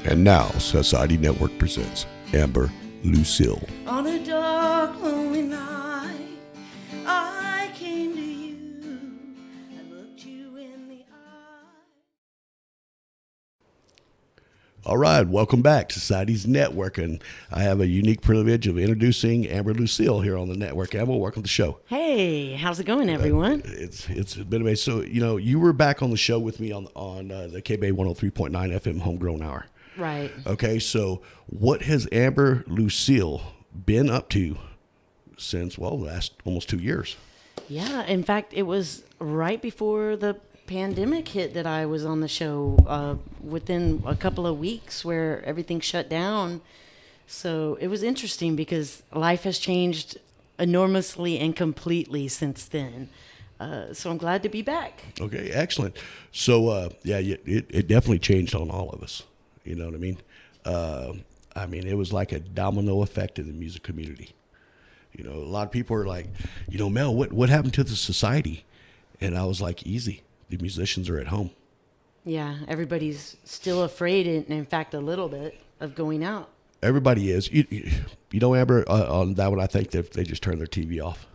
And now, Society Network presents Amber Lucille. On a dark, lonely night, I came to you and looked you in the eye. All right, welcome back to Society's Network, and I have a unique privilege of introducing Amber Lucille here on the network. Amber, welcome to the show. Hey, how's it going, everyone? It's been amazing. So, you were back on the show with me on the KBA 103.9 FM Homegrown Hour. Right. Okay, so what has Amber Lucille been up to since, the last almost 2 years? Yeah, in fact, it was right before the pandemic hit that I was on the show, within a couple of weeks where everything shut down. So it was interesting because life has changed enormously and completely since then. So I'm glad to be back. Okay, excellent. So, it definitely changed on all of us. You know what I mean? It was like a domino effect in the music community. A lot of people are like, Mel, what happened to the society? And I was like, easy. The musicians are at home. Yeah, everybody's still afraid, and in fact, a little bit of going out. Everybody is. Amber, on that one, I think they just turn their TV off.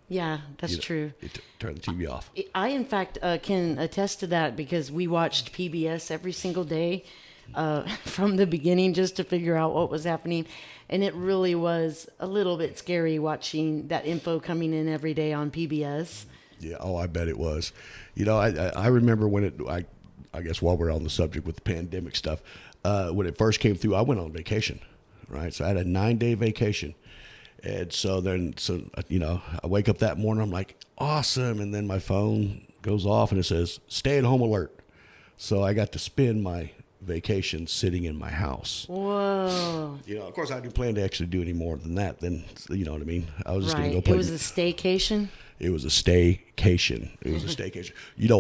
Yeah, that's true. Turn the TV off. I, in fact, can attest to that because we watched PBS every single day from the beginning just to figure out what was happening. And it really was a little bit scary watching that info coming in every day on PBS. Yeah, I bet it was. I remember when I guess while we're on the subject with the pandemic stuff, when it first came through, I went on vacation, right? So I had a 9-day vacation. And so I wake up that morning, I'm like, awesome. And then my phone goes off and it says, stay at home alert. So I got to spend my vacation sitting in my house. Whoa. Of course, I didn't plan to actually do any more than that. Then, you know what I mean? I was just going to go play. It was a staycation? It was a staycation.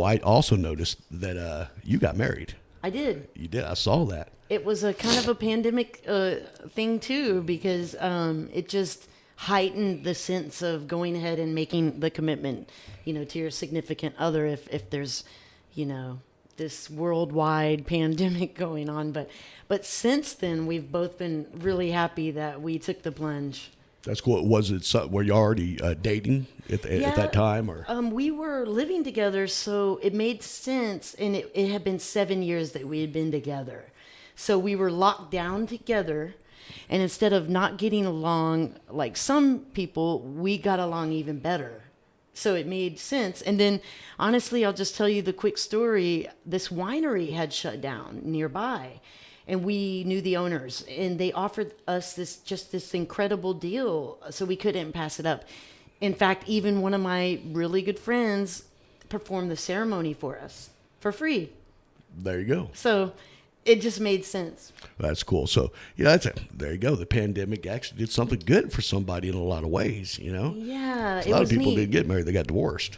I also noticed that you got married. I did. You did. I saw that. It was a kind of a pandemic thing, too, because it just heightened the sense of going ahead and making the commitment, to your significant other if there's, this worldwide pandemic going on. But since then, we've both been really happy that we took the plunge. That's cool. Was it, were you already dating at that time? Or we were living together, so it made sense. And it had been 7 years that we had been together. So we were locked down together. And instead of not getting along like some people, we got along even better. So it made sense. And then, honestly, I'll just tell you the quick story. This winery had shut down nearby, and we knew the owners, and they offered us this incredible deal, so we couldn't pass it up. In fact, even one of my really good friends performed the ceremony for us for free. There you go. So it just made sense. That's cool. So, there you go. The pandemic actually did something good for somebody in a lot of ways, Yeah, a lot of people didn't get married. They got divorced.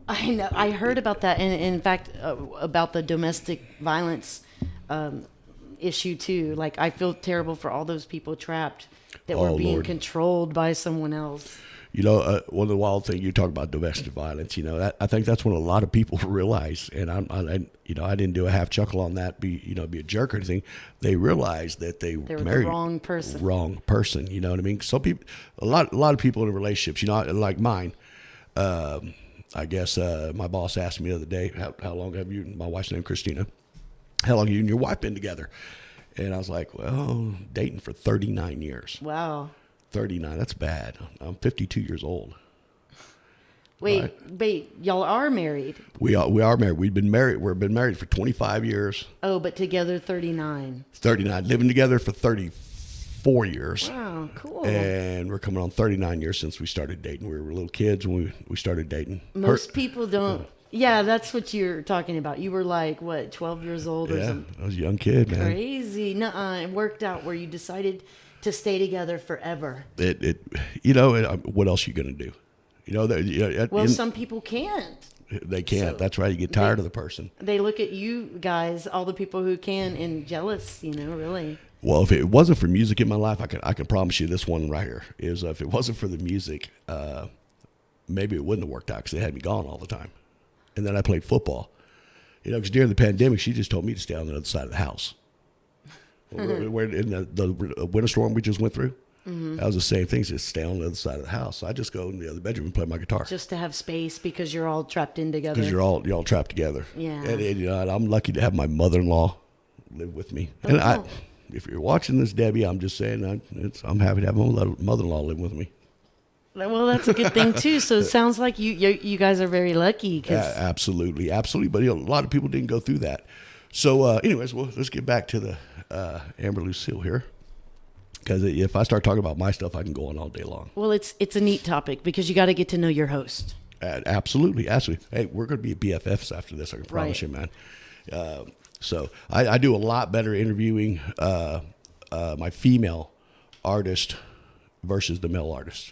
I know. I heard about that. And in fact, about the domestic violence issue, too. Like, I feel terrible for all those people trapped that were being controlled by someone else. One of the wild things you talk about domestic violence, I think that's when a lot of people realize, and I didn't do a half chuckle on that, be a jerk or anything. They realize that they were married the wrong person. Wrong person. You know what I mean? Some people, a lot of people in relationships, like mine. I guess my boss asked me the other day, how long have you? My wife's name Christina. How long have you and your wife been together? And I was like, well, dating for 39 years. Wow. 39, that's bad. I'm 52 years old. Wait, y'all are married? We are married. We've been married for 25 years. Oh, but together 39. 39, living together for 34 years. Wow, cool. And we're coming on 39 years since we started dating. We were little kids when we started dating. Most people don't. Yeah, that's what you're talking about. You were like, what, 12 years old or something? I was a young kid, man. Crazy. Nuh-uh. It worked out where you decided to stay together forever. What else are you going to do? Some people can't. They can't. So that's right. You get tired of the person. They look at you guys, all the people who can, and jealous, really. Well, if it wasn't for music in my life, I can promise you this one right here is if it wasn't for the music, maybe it wouldn't have worked out because they had me gone all the time. And then I played football. Because during the pandemic, she just told me to stay on the other side of the house. Where in the winter storm we just went through. That was the same thing. Just stay on the other side of the house. So I just go in the other bedroom and play my guitar. Just to have space because you're all trapped in together. Because you're all trapped together. Yeah. And you know, I'm lucky to have my mother-in-law live with me. And if you're watching this, Debbie, I'm just saying I'm happy to have my mother-in-law live with me. Well, that's a good thing too. So it sounds like you guys are very lucky. Absolutely. But you know, a lot of people didn't go through that. So, anyways, well, let's get back to the Amber Lucille here. Because if I start talking about my stuff, I can go on all day long. Well, it's a neat topic because you got to get to know your host. Absolutely. Hey, we're going to be BFFs after this. I can promise you, man. So I do a lot better interviewing my female artist versus the male artist.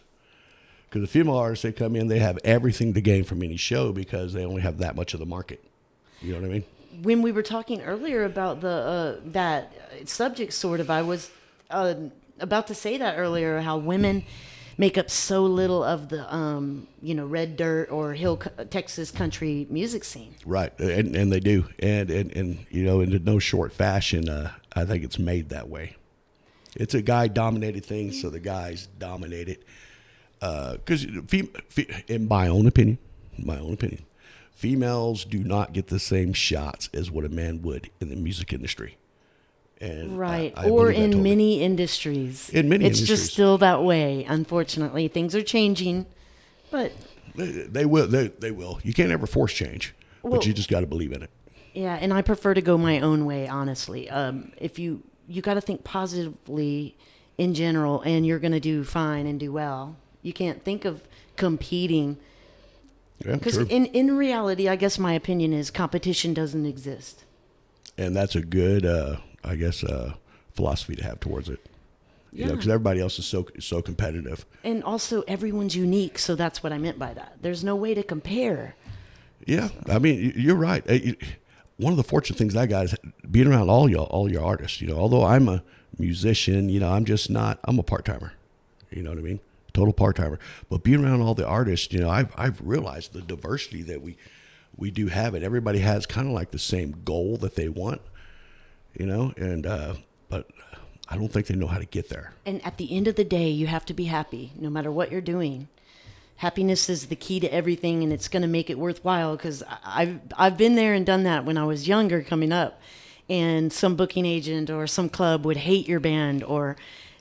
Because the female artists, they come in, they have everything to gain from any show because they only have that much of the market. You know what I mean? When we were talking earlier about the that subject, sort of, I was about to say that earlier, how women make up so little of the red dirt or Texas country music scene. Right, and they do, and you know, in no short fashion, I think it's made that way. It's a guy dominated thing, so the guys dominate it. Because in my own opinion, females do not get the same shots as what a man would in the music industry. And right, I or believe that in totally. many industries. In many it's industries. just still that way. Unfortunately, things are changing, but they will. They will. You can't ever force change, but you just got to believe in it. Yeah, and I prefer to go my own way, honestly. If you got to think positively in general, and you're going to do fine and do well. You can't think of competing. Because in reality, I guess my opinion is competition doesn't exist. And that's a good, philosophy to have towards it. You know, because everybody else is so competitive. And also, everyone's unique, so that's what I meant by that. There's no way to compare. Yeah, I mean, you're right. One of the fortunate things I got is being around all your artists. You know, although I'm a musician, you know, I'm a part-timer. You know what I mean? Total part-timer. But being around all the artists, you know, I've realized the diversity that we do have it. Everybody has kind of like the same goal that they want, you know, and but I don't think they know how to get there. And at the end of the day, you have to be happy no matter what you're doing. Happiness is the key to everything, and it's going to make it worthwhile, because I've been there and done that when I was younger coming up, and some booking agent or some club would hate your band or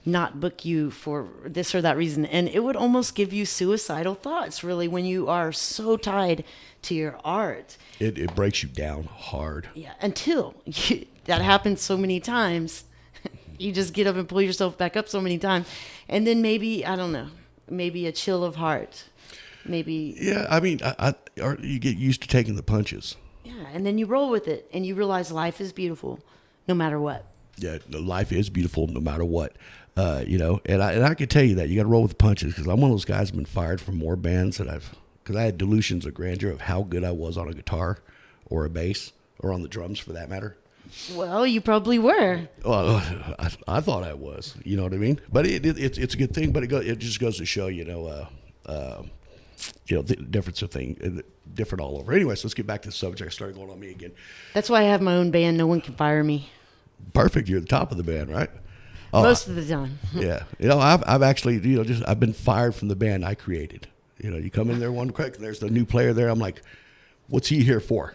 not book you for this or that reason. And it would almost give you suicidal thoughts, really, when you are so tied to your art. It breaks you down hard. Yeah, until that happens so many times. You just get up and pull yourself back up so many times. And then maybe, I don't know, maybe a chill of heart. Maybe. Yeah, I mean, or you get used to taking the punches. Yeah, and then you roll with it, and you realize life is beautiful no matter what. Yeah, life is beautiful no matter what. You know, and I can tell you that you got to roll with the punches, because I'm one of those guys who've been fired from more bands because I had delusions of grandeur of how good I was on a guitar or a bass or on the drums, for that matter. Well, you probably were. Well, I thought I was, you know what I mean? But it's a good thing, but it just goes to show, the difference of thing, different all over. Anyways, let's get back to the subject. I started going on me again. That's why I have my own band. No one can fire me. Perfect. You're the top of the band, right? Most of the time. Yeah. You know, I've actually, I've been fired from the band I created. You know, you come in there one quick, and there's the new player there. I'm like, what's he here for?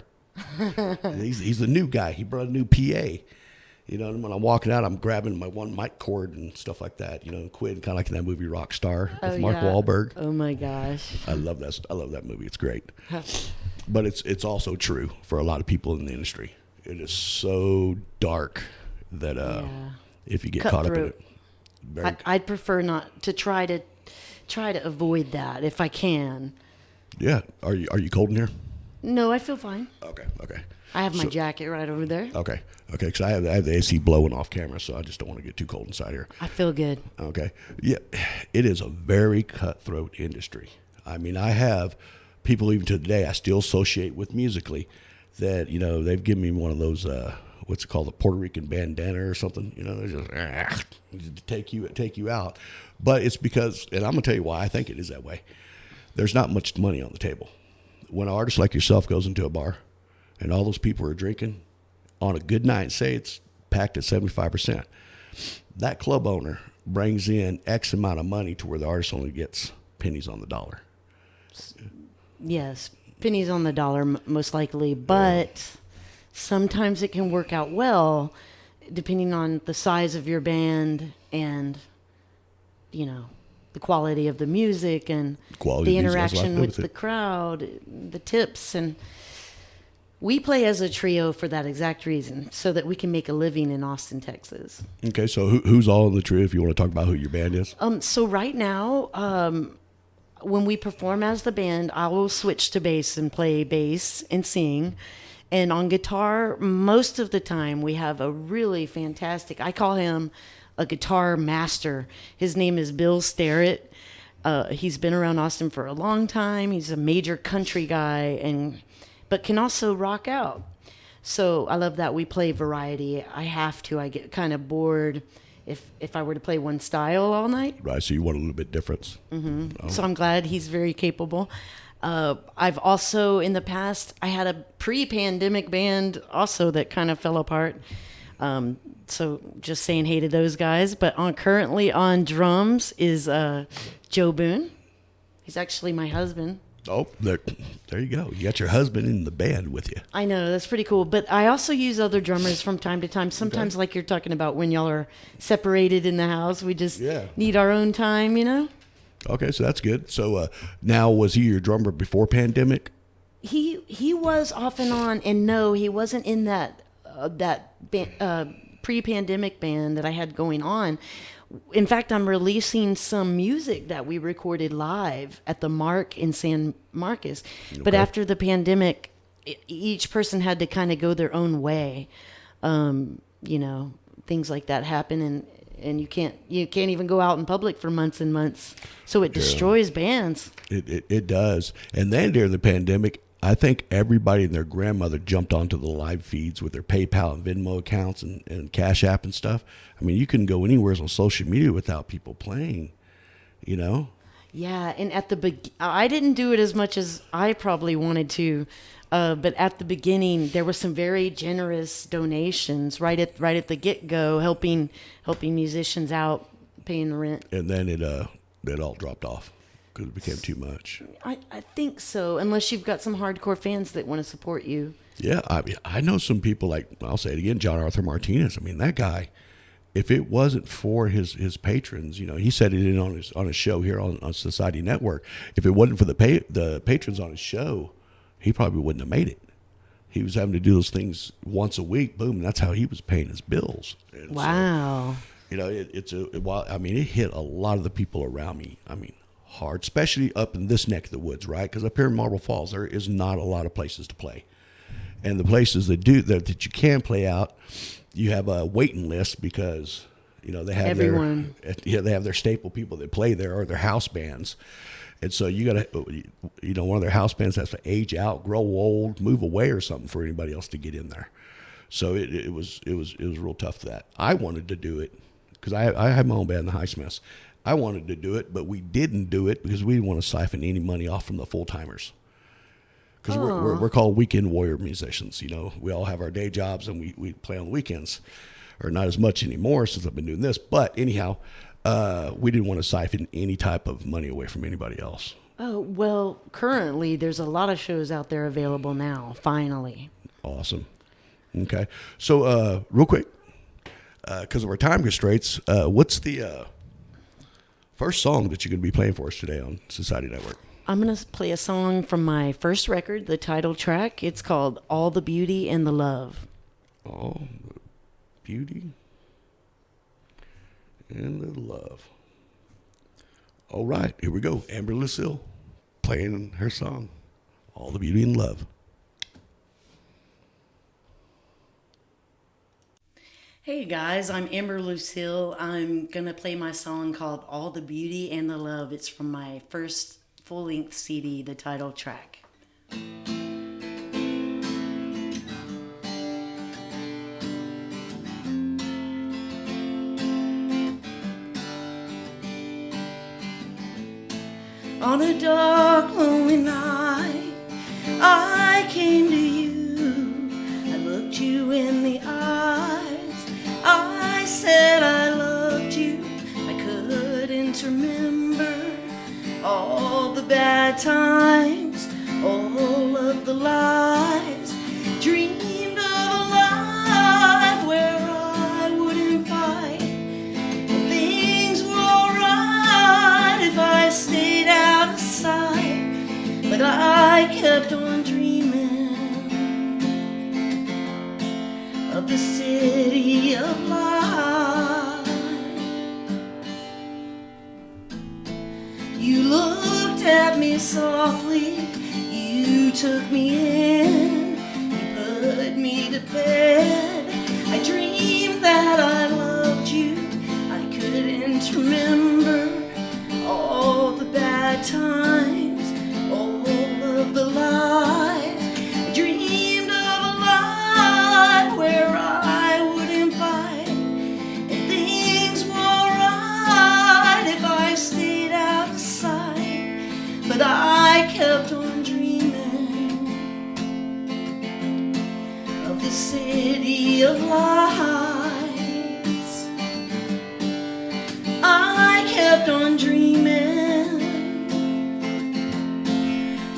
He's the new guy. He brought a new PA. You know, and when I'm walking out, I'm grabbing my one mic cord and stuff like that. You know, and quitting, kind of like in that movie Rockstar with Mark Wahlberg. Oh my gosh. I love that movie. It's great. But it's also true for a lot of people in the industry. It is so dark that if you get caught up in it, I'd prefer not to try to avoid that if I can. Yeah. Are you cold in here? No, I feel fine. Okay. I have my jacket right over there. Okay. Because I have the AC blowing off camera, so I just don't want to get too cold inside here. I feel good. Okay. Yeah. It is a very cutthroat industry. I mean, I have people even to today I still associate with musically that, you know, they've given me one of those, what's it called, a Puerto Rican bandana or something. You know, they're just to take you out. But it's because, and I'm going to tell you why I think it is that way. There's not much money on the table. When an artist like yourself goes into a bar and all those people are drinking on a good night, say it's packed at 75%. That club owner brings in X amount of money to where the artist only gets pennies on the dollar. Yes, pennies on the dollar, most likely, but sometimes it can work out well depending on the size of your band and, the quality of the music and the interaction with the crowd, the tips. And we play as a trio for that exact reason, so that we can make a living in Austin, Texas. Okay, so who's all in the trio, if you want to talk about who your band is? So right now, when we perform as the band, I will switch to bass and play bass and sing. And on guitar, most of the time, we have a really fantastic, I call him a guitar master. His name is Bill Starrett. He's been around Austin for a long time. He's a major country guy, but can also rock out. So I love that we play variety. I have to. I get kind of bored if I were to play one style all night. Right, so you want a little bit difference. Mm-hmm. Oh. So I'm glad he's very capable. I've also, in the past, I had a pre-pandemic band also that kind of fell apart. So just saying hey to those guys. But currently on drums is Joe Boone. He's actually my husband. Oh, there you go. You got your husband in the band with you. I know, that's pretty cool. But I also use other drummers from time to time. Sometimes, like you're talking about when y'all are separated in the house, we just need our own time, Okay, so that's good. So now, was he your drummer before pandemic? He was off and on, and no, he wasn't in that pre-pandemic band that I had going on. In fact, I'm releasing some music that we recorded live at the Mark in San Marcos. Okay. But after the pandemic, each person had to kind of go their own way. Things like that happen, and you can't even go out in public for months and months. So it destroys bands. It does. And then during the pandemic, I think everybody and their grandmother jumped onto the live feeds with their PayPal and Venmo accounts and Cash App and stuff. I mean, you couldn't go anywhere on social media without people playing, Yeah, and at I didn't do it as much as I probably wanted to, but at the beginning there were some very generous donations right at the get-go, helping musicians out, paying the rent. And then it all dropped off. Because it became too much. I think so, unless you've got some hardcore fans that want to support you. Yeah, I know some people, like, I'll say it again, John Arthur Martinez. I mean, that guy, if it wasn't for his patrons, he said it in on his show here on Society Network. If it wasn't for the patrons on his show, he probably wouldn't have made it. He was having to do those things once a week. Boom, and that's how he was paying his bills. And wow. So, it hit a lot of the people around me. I mean, hard, especially up in this neck of the woods, right? Because up here in Marble Falls, there is not a lot of places to play, and the places that that you can play out, you have a waiting list because they have they have their staple people that play there or their house bands, and so you got to one of their house bands has to age out, grow old, move away or something for anybody else to get in there. So it was real tough. That I wanted to do it because I have my own band, the Highsmiths. I wanted to do it, but we didn't do it because we didn't want to siphon any money off from the full-timers. Because we're called weekend warrior musicians. We all have our day jobs and we play on the weekends, or not as much anymore since I've been doing this. But anyhow, we didn't want to siphon any type of money away from anybody else. Oh, well, currently there's a lot of shows out there available now, finally. Awesome. Okay. So real quick, because of our time constraints, what's the first song that you're going to be playing for us today on Society Network? I'm going to play a song from my first record, the title track. It's called All the Beauty and the Love. All the beauty and the love. All right, here we go. Amber Lucille playing her song, All the Beauty and Love. Hey guys, I'm Amber Lucille. I'm going to play my song called All the Beauty and the Love. It's from my first full-length CD, the title track. On a dark, lonely night, I came to you. I looked you in the eyes remember all the bad times, all of the lies, dreamed of a life where I wouldn't fight. Things were alright if I stayed out of sight, but I kept on dreaming of the city of light. You looked at me softly, you took me in, you put me to bed. I dreamed that I loved you, I couldn't remember all the bad times, all of the lies. I dreamed of a life where I wouldn't fight, and things were alright if I stayed out of sight, but I kept on dreaming of the city of lights. I kept on dreaming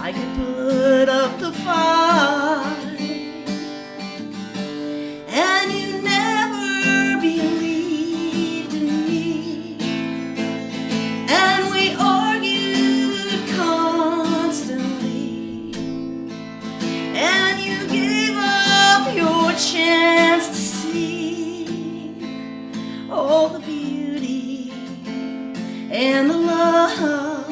I could put up the fight, and you never believed in me, and we argued constantly, and you gave up your chance to see all the beauty and the love,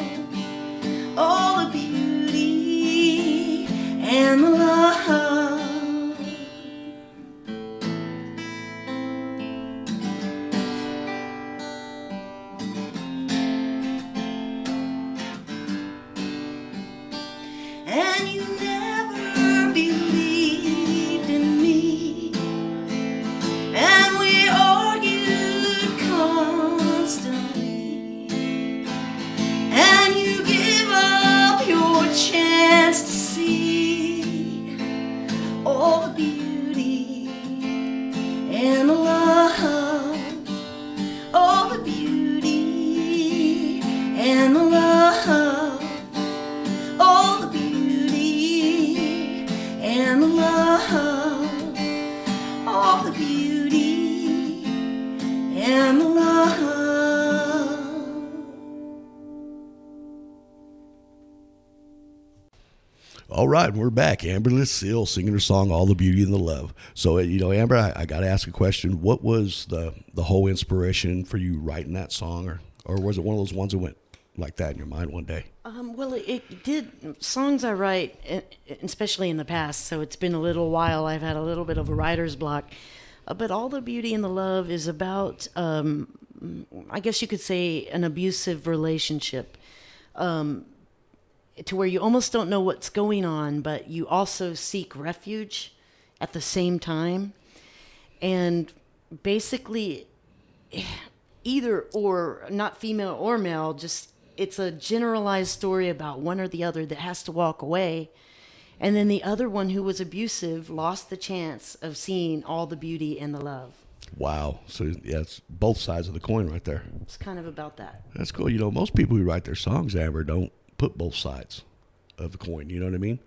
all the beauty and the love. And you never believed in me, and we argued constantly, and you gave up your chance to see all the beauty and the love, all the beauty and the love, all the beauty and the love, all the beauty and the love. All right, we're back. Amber Lucille singing her song "All the Beauty and the Love." So, Amber, I got to ask a question. What was the whole inspiration for you writing that song, or was it one of those ones that went like that in your mind one day? Well, it did. Songs I write, especially in the past, so it's been a little while. I've had a little bit of a writer's block. But All the Beauty and the Love is about, I guess you could say, an abusive relationship. To where you almost don't know what's going on, but you also seek refuge at the same time. And basically, either or, not female or male, just it's a generalized story about one or the other that has to walk away. And then the other one who was abusive lost the chance of seeing all the beauty and the love. Wow. So, yeah, it's both sides of the coin right there. It's kind of about that. That's cool. Most people who write their songs, Amber, don't put both sides of the coin. You know what I mean?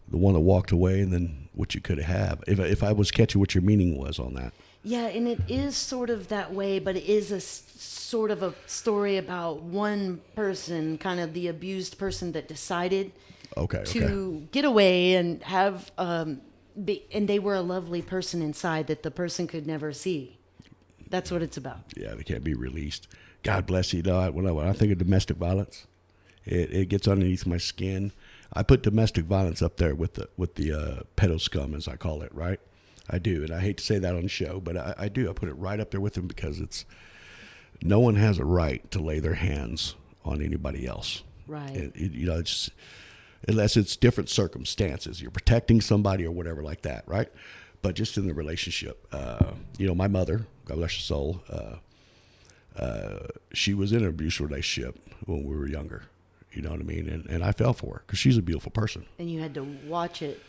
The one that walked away and then what you could have. If I was catching what your meaning was on that. Yeah, and it is sort of that way, but it is a sort of a story about one person, kind of the abused person that decided to get away and have, and they were a lovely person inside that the person could never see. That's what it's about. Yeah, they can't be released. God bless you. When I think of domestic violence, it gets underneath my skin. I put domestic violence up there with the pedo scum, as I call it, right? I do, and I hate to say that on the show, but I do. I put it right up there with them because no one has a right to lay their hands on anybody else. Right. It's unless it's different circumstances. You're protecting somebody or whatever like that, right? But just in the relationship, my mother, God bless her soul, she was in an abusive relationship when we were younger. You know what I mean? And I fell for her because she's a beautiful person. And you had to watch it.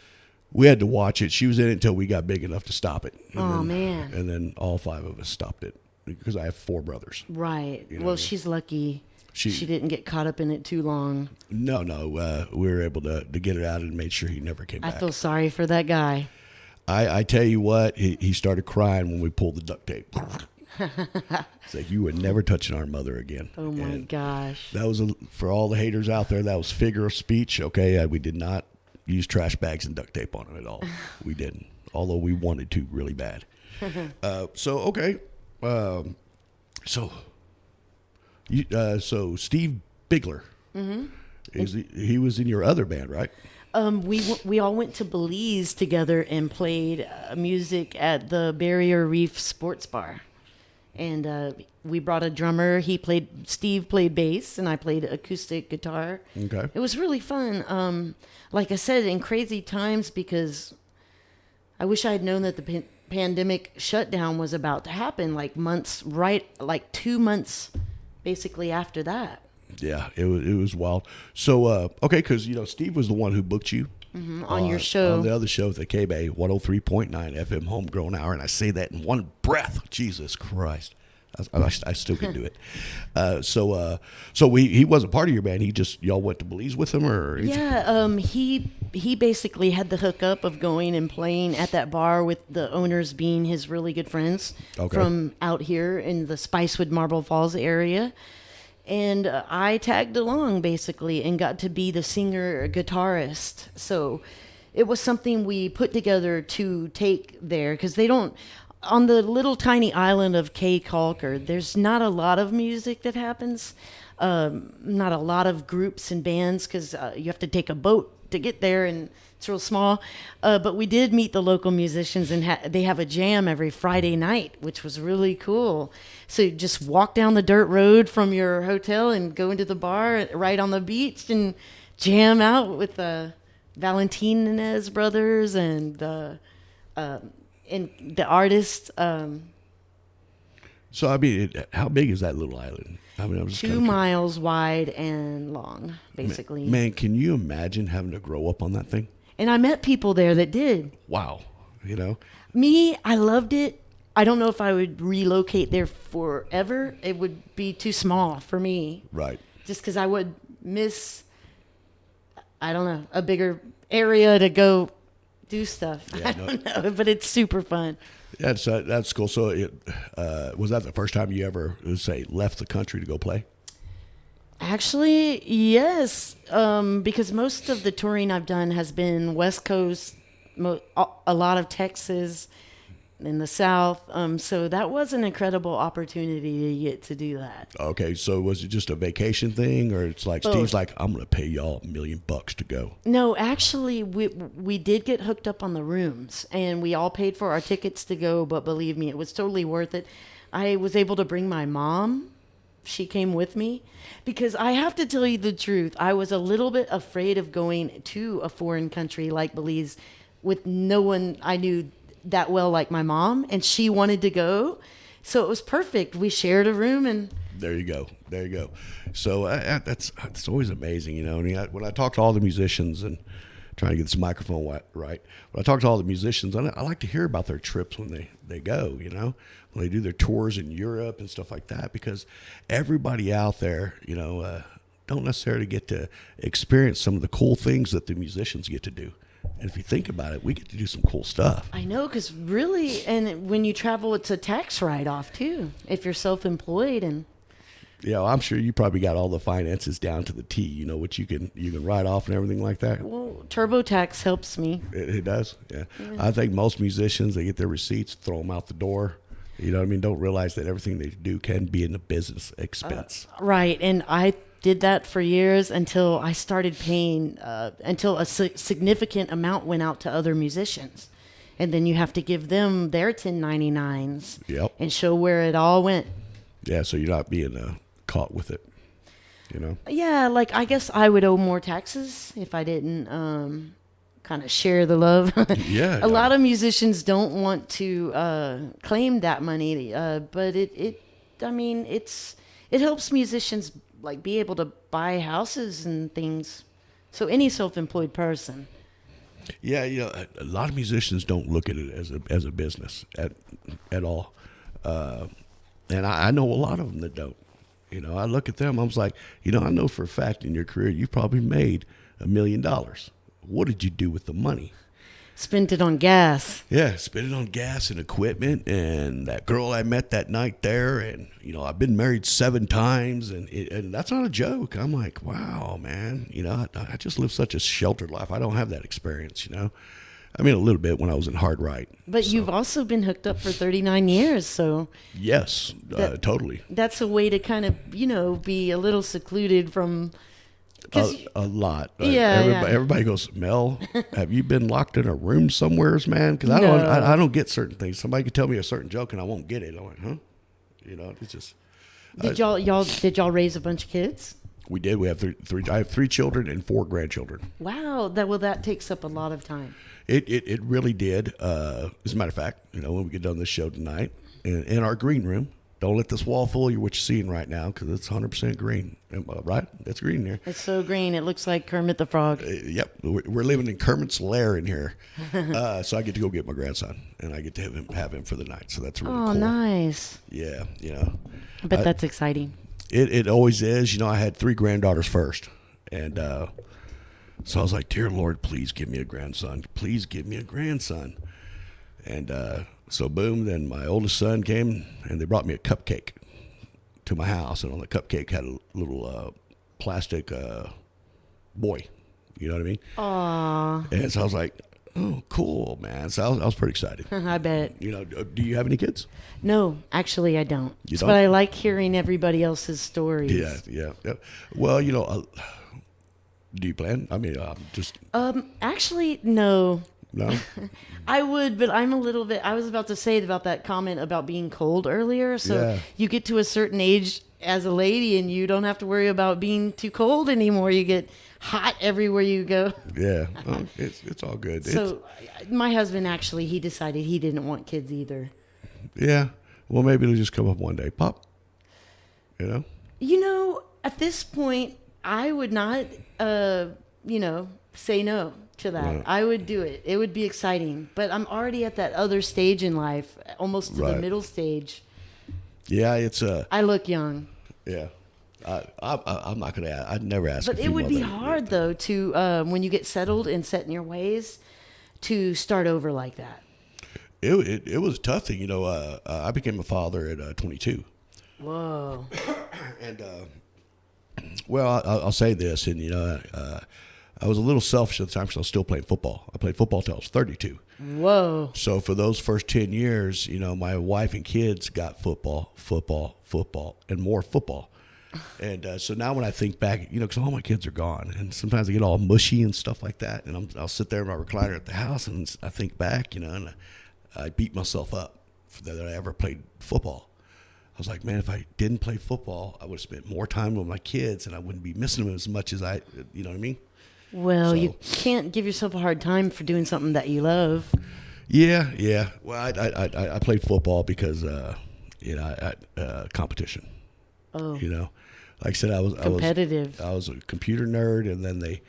We had to watch it. She was in it until we got big enough to stop it. Man. And then all 5 of us stopped it because I have 4 brothers. Right. You know well, she's lucky. she didn't get caught up in it too long. No, we were able to get it out and made sure he never came I back. feel sorry for that guy. I tell you what, he started crying when we pulled the duct tape. It's like, you were never touching our mother again. Oh my gosh. That was, for all the haters out there, that was figure of speech. Okay, we did not use trash bags and duct tape on him at all. We didn't, although we wanted to really bad. Okay. So Steve Bigler, he was in your other band, right? We all went to Belize together and played music at the Barrier Reef Sports Bar. And we brought a drummer. Steve played bass, and I played acoustic guitar. Okay. It was really fun. Like I said, in crazy times, because I wish I had known that the pandemic shutdown was about to happen, like 2 months basically after that. Yeah, it was wild. So, okay, because, Steve was the one who booked you. On your show. On the other show, the KBay 103.9 FM Homegrown Hour, and I say that in one breath. Jesus Christ. I still can do it. So he wasn't part of your band. Y'all went to Belize with him, or? Yeah, he basically had the hookup of going and playing at that bar with the owners being his really good friends from out here in the Spicewood Marble Falls area. And I tagged along basically and got to be the singer guitarist. So it was something we put together to take there, because they don't, on the little tiny island of Caye Caulker, there's not a lot of music that happens. Not a lot of groups and bands, because you have to take a boat to get there, and it's real small. But we did meet the local musicians, and they have a jam every Friday night, which was really cool. So you just walk down the dirt road from your hotel and go into the bar right on the beach and jam out with the Valentinez brothers and the artist. So, I mean, how big is that little island? I mean, I'm just 2 miles wide and long, basically. Man, can you imagine having to grow up on that thing? And I met people there that did. Wow. Me, I loved it. I don't know if I would relocate there forever. It would be too small for me. Right. Just because I would miss, I don't know, a bigger area to go do stuff. Yeah, I don't know, but it's super fun. Yeah, that's cool. So, was that the first time you ever, say, left the country to go play? Actually, yes, because most of the touring I've done has been West Coast, a lot of Texas, in the South. So that was an incredible opportunity to get to do that. Okay, so was it just a vacation thing, or it's like Steve's like, I'm going to pay y'all $1 million to go? No, actually, we did get hooked up on the rooms, and we all paid for our tickets to go. But believe me, it was totally worth it. I was able to bring my mom. She came with me, because I have to tell you the truth. I was a little bit afraid of going to a foreign country like Belize with no one I knew that well, like my mom, and she wanted to go. So it was perfect. We shared a room, and there you go. So that's always amazing, And when I talk to all the musicians, and trying to get this microphone right, when I talk to all the musicians, I like to hear about their trips when they go, when they do their tours in Europe and stuff like that, because everybody out there, don't necessarily get to experience some of the cool things that the musicians get to do. And if you think about it, we get to do some cool stuff. I know, because really, and when you travel, it's a tax write-off too, if you're self-employed. And yeah, I'm sure you probably got all the finances down to the T, what you can write off and everything like that. Well, TurboTax helps me. It does, yeah. I think most musicians, they get their receipts, throw them out the door. You know what I mean? Don't realize that everything they do can be in a business expense. Right, and I did that for years until I started paying, until a significant amount went out to other musicians. And then you have to give them their 1099s. Yep. And show where it all went. Yeah, so you're not being caught with it, Yeah, like I guess I would owe more taxes if I didn't kind of share the love. Yeah. A lot of musicians don't want to claim that money, but it helps musicians like be able to buy houses and things. So any self-employed person. Yeah, a lot of musicians don't look at it as a business at all, and I know a lot of them that don't. You know, I look at them, I was like, you know, I know for a fact in your career you've probably made $1 million. What did you do with the money? Spent it on gas. Yeah, spend it on gas and equipment, and that girl I met that night there, and you know I've been married 7 times, and that's not a joke. I'm like, wow, man, you know I just live such a sheltered life. I don't have that experience, you know. I mean, a little bit when I was in Hard Right. But so, you've also been hooked up for 39 years, so yes, totally. That's a way to kind of be a little secluded from. A lot. Yeah, everybody goes, Mel, have you been locked in a room somewheres, man? Because I don't get certain things. Somebody could tell me a certain joke and I won't get it. I'm like, huh? You know, it's just. Did y'all raise a bunch of kids? We did. We have three. I have 3 children and 4 grandchildren. Wow. That takes up a lot of time. It really did. As a matter of fact, you know, when we get done this show tonight, in our green room. Don't let this wall fool you what you're seeing right now, because it's 100% green. Right? It's green there. It's so green. It looks like Kermit the Frog. Yep. We're living in Kermit's lair in here. So I get to go get my grandson, and I get to have him for the night. So that's really cool. Oh, nice. Yeah, you know. But that's exciting. It always is. You know, I had 3 granddaughters first. And so I was like, dear Lord, please give me a grandson. Please give me a grandson. And so boom, then my oldest son came, and they brought me a cupcake to my house, and on the cupcake had a little plastic boy. You know what I mean? Aww. And so I was like, oh, cool, man. So I was pretty excited. I bet. You know, do you have any kids? No, actually I don't. You don't? But I like hearing everybody else's stories. Yeah. Well, you know, do you plan? I mean, just... Actually, no. No? I would, but I'm a little bit. I was about to say about that comment about being cold earlier. So you get to a certain age as a lady, and you don't have to worry about being too cold anymore. You get hot everywhere you go. Yeah, it's all good. So my husband he decided he didn't want kids either. Yeah, well, maybe it'll just come up one day, pop. You know. You know, at this point, I would not, say no to that. Right. I would do it. It would be exciting. But I'm already at that other stage in life, almost to the middle stage. Yeah, it's I look young. Yeah. I'm not gonna. I'd never ask. But it would be hard though to when you get settled and set in your ways to start over like that. It was a tough thing, you know. I became a father at 22. Whoa. And well, I'll say this, and you know, I was a little selfish at the time because I was still playing football. I played football till I was 32. Whoa. So for those first 10 years, you know, my wife and kids got football, and more football. And so now when I think back, you know, because all my kids are gone, and sometimes I get all mushy and stuff like that, and I'll sit there in my recliner at the house, and I think back, you know, and I beat myself up that I ever played football. I was like, man, if I didn't play football, I would have spent more time with my kids, and I wouldn't be missing them as much as you know what I mean? Well, you can't give yourself a hard time for doing something that you love. Yeah. Well, I played football because, you know, competition. Oh. You know, like I said, I was competitive. I was a computer nerd, and then they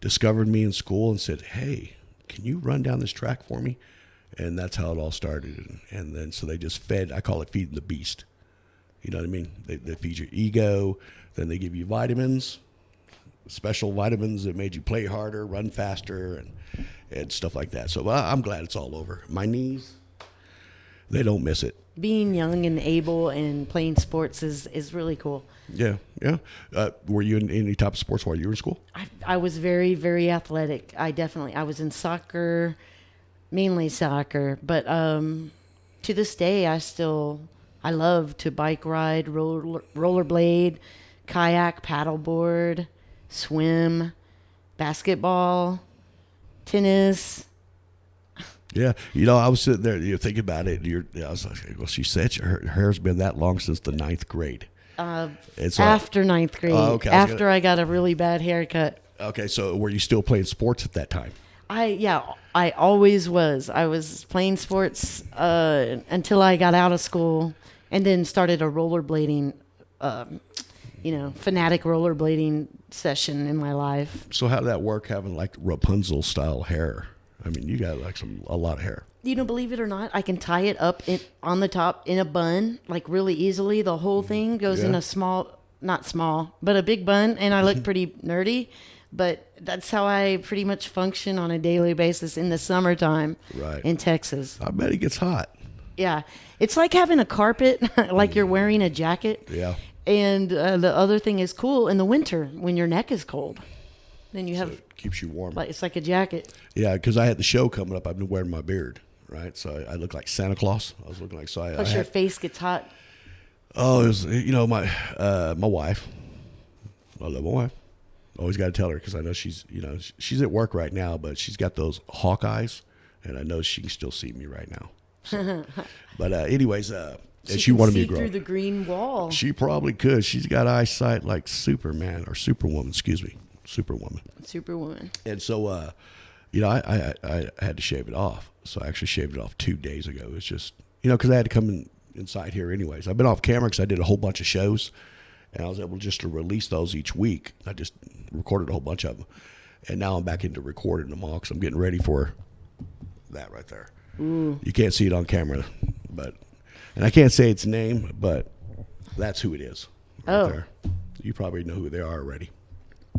discovered me in school and said, hey, can you run down this track for me? And that's how it all started. And then so they just I call it feeding the beast. You know what I mean? They feed your ego, then they give you vitamins. Special vitamins that made you play harder, run faster, and stuff like that. So I'm glad it's all over. My knees, they don't miss it. Being young and able and playing sports is really cool. Yeah. Were you in any type of sports while you were in school? I was very, very athletic. I was in soccer, mainly soccer. But to this day, I love to bike ride, rollerblade, kayak, paddleboard, swim, basketball, tennis. Yeah, you know, I was sitting there, you think about it, I was like, well, she said her hair's been that long since the 9th grade. After 9th grade, okay, after I got a really bad haircut. Okay, so were you still playing sports at that time? I always was. I was playing sports until I got out of school, and then started a rollerblading fanatic rollerblading session in my life. So how did that work, having like Rapunzel style hair? I mean, you got like a lot of hair. You know, believe it or not, I can tie it up on the top in a bun, like really easily. The whole thing goes in a small not small, but a big bun, and I look pretty nerdy. But that's how I pretty much function on a daily basis in the summertime Right. in Texas. I bet it gets hot. Yeah. It's like having a carpet, like you're wearing a jacket. Yeah. And the other thing is cool in the winter when your neck is cold. Then you have, It keeps you warm. like, it's like a jacket. Yeah, because I had the show coming up. I've been wearing my beard, right? So I look like Santa Claus. I was looking like so. Plus your face gets hot. Oh, it was my wife. I love my wife. Always got to tell her because I know she's at work right now, but she's got those hawk eyes, and I know she can still see me right now. So, but anyways, and she can wanted see me to grow. through the green wall. She probably could. She's got eyesight like Superman or Superwoman. Excuse me, Superwoman. Superwoman. And so, I had to shave it off. So I actually shaved it off 2 days ago. It's just, because I had to come inside here anyways. I've been off camera because I did a whole bunch of shows, and I was able just to release those each week. I just recorded a whole bunch of them. And now I'm back into recording them all because I'm getting ready for that right there. Ooh. You can't see it on camera, and I can't say its name, but that's who it is. Right there. You probably know who they are already.